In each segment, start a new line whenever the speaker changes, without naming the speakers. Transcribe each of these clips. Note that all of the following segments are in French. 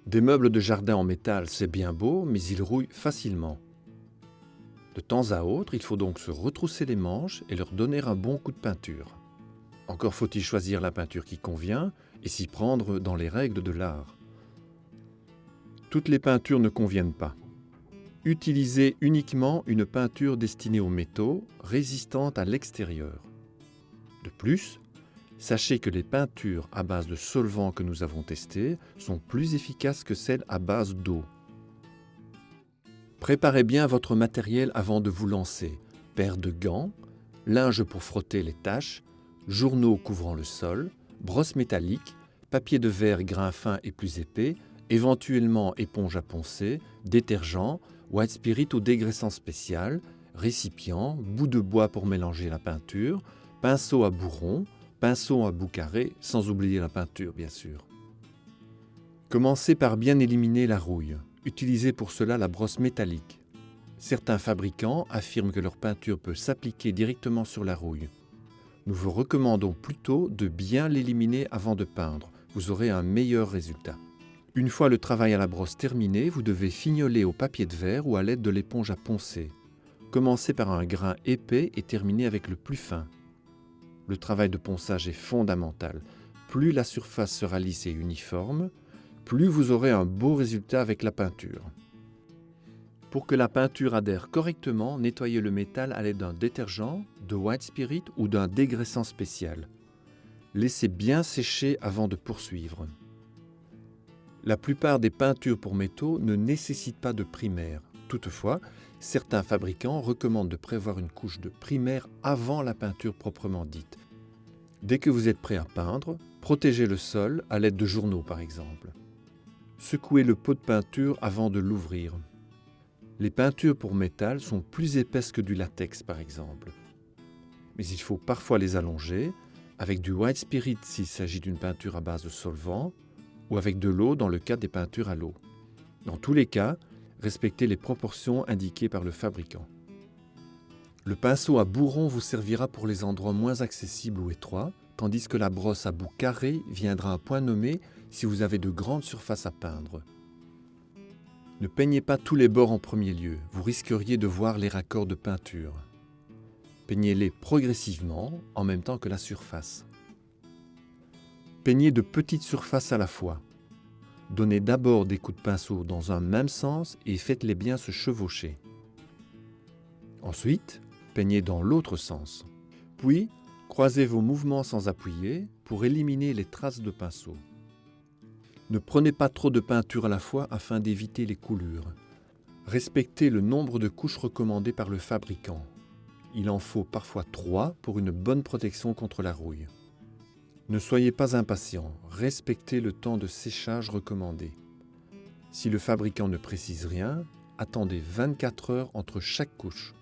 Des meubles de jardin en métal, c'est bien beau, mais ils rouillent facilement. De temps à autre, il faut donc se retrousser les manches et leur donner un bon coup de peinture. Encore faut-il choisir la peinture qui convient et s'y prendre dans les règles de l'art. Toutes les peintures ne conviennent pas. Utilisez uniquement une peinture destinée aux métaux, résistante à l'extérieur. De plus, sachez que les peintures à base de solvants que nous avons testées sont plus efficaces que celles à base d'eau. Préparez bien votre matériel avant de vous lancer. Paire de gants, linge pour frotter les taches, journaux couvrant le sol, brosse métallique, papier de verre grain fin et plus épais, éventuellement éponge à poncer, détergent, white spirit ou dégraissant spécial, récipient, bout de bois pour mélanger la peinture, pinceau à bout rond, pinceau à bout carré, sans oublier la peinture bien sûr. Commencez par bien éliminer la rouille. Utilisez pour cela la brosse métallique. Certains fabricants affirment que leur peinture peut s'appliquer directement sur la rouille. Nous vous recommandons plutôt de bien l'éliminer avant de peindre. Vous aurez un meilleur résultat. Une fois le travail à la brosse terminé, vous devez fignoler au papier de verre ou à l'aide de l'éponge à poncer. Commencez par un grain épais et terminez avec le plus fin. Le travail de ponçage est fondamental. Plus la surface sera lisse et uniforme, plus vous aurez un beau résultat avec la peinture. Pour que la peinture adhère correctement, nettoyez le métal à l'aide d'un détergent, de white spirit ou d'un dégraissant spécial. Laissez bien sécher avant de poursuivre. La plupart des peintures pour métaux ne nécessitent pas de primaire. Toutefois, certains fabricants recommandent de prévoir une couche de primaire avant la peinture proprement dite. Dès que vous êtes prêt à peindre, protégez le sol à l'aide de journaux par exemple. Secouez le pot de peinture avant de l'ouvrir. Les peintures pour métal sont plus épaisses que du latex par exemple. Mais il faut parfois les allonger avec du white spirit s'il s'agit d'une peinture à base de solvant ou avec de l'eau dans le cas des peintures à l'eau. Dans tous les cas, respectez les proportions indiquées par le fabricant. Le pinceau à bout rond vous servira pour les endroits moins accessibles ou étroits, tandis que la brosse à bout carré viendra à point nommé si vous avez de grandes surfaces à peindre. Ne peignez pas tous les bords en premier lieu, vous risqueriez de voir les raccords de peinture. Peignez-les progressivement en même temps que la surface. Peignez de petites surfaces à la fois. Donnez d'abord des coups de pinceau dans un même sens et faites-les bien se chevaucher. Ensuite, peignez dans l'autre sens. Puis, croisez vos mouvements sans appuyer pour éliminer les traces de pinceau. Ne prenez pas trop de peinture à la fois afin d'éviter les coulures. Respectez le nombre de couches recommandées par le fabricant. Il en faut parfois 3 pour une bonne protection contre la rouille. Ne soyez pas impatient, respectez le temps de séchage recommandé. Si le fabricant ne précise rien, attendez 24 heures entre chaque couche.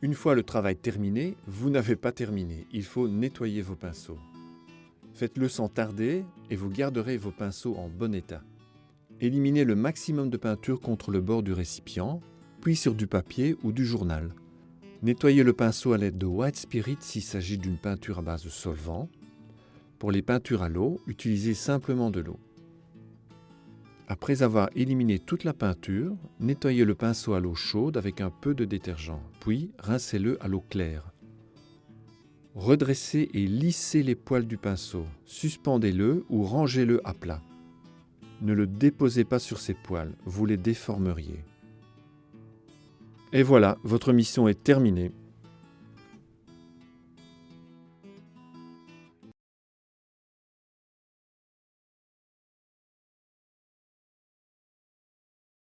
Une fois le travail terminé, vous n'avez pas terminé, il faut nettoyer vos pinceaux. Faites-le sans tarder et vous garderez vos pinceaux en bon état. Éliminez le maximum de peinture contre le bord du récipient, puis sur du papier ou du journal. Nettoyez le pinceau à l'aide de white spirit s'il s'agit d'une peinture à base de solvant. Pour les peintures à l'eau, utilisez simplement de l'eau. Après avoir éliminé toute la peinture, nettoyez le pinceau à l'eau chaude avec un peu de détergent, puis rincez-le à l'eau claire. Redressez et lissez les poils du pinceau, suspendez-le ou rangez-le à plat. Ne le déposez pas sur ces poils, vous les déformeriez. Et voilà, votre mission est terminée.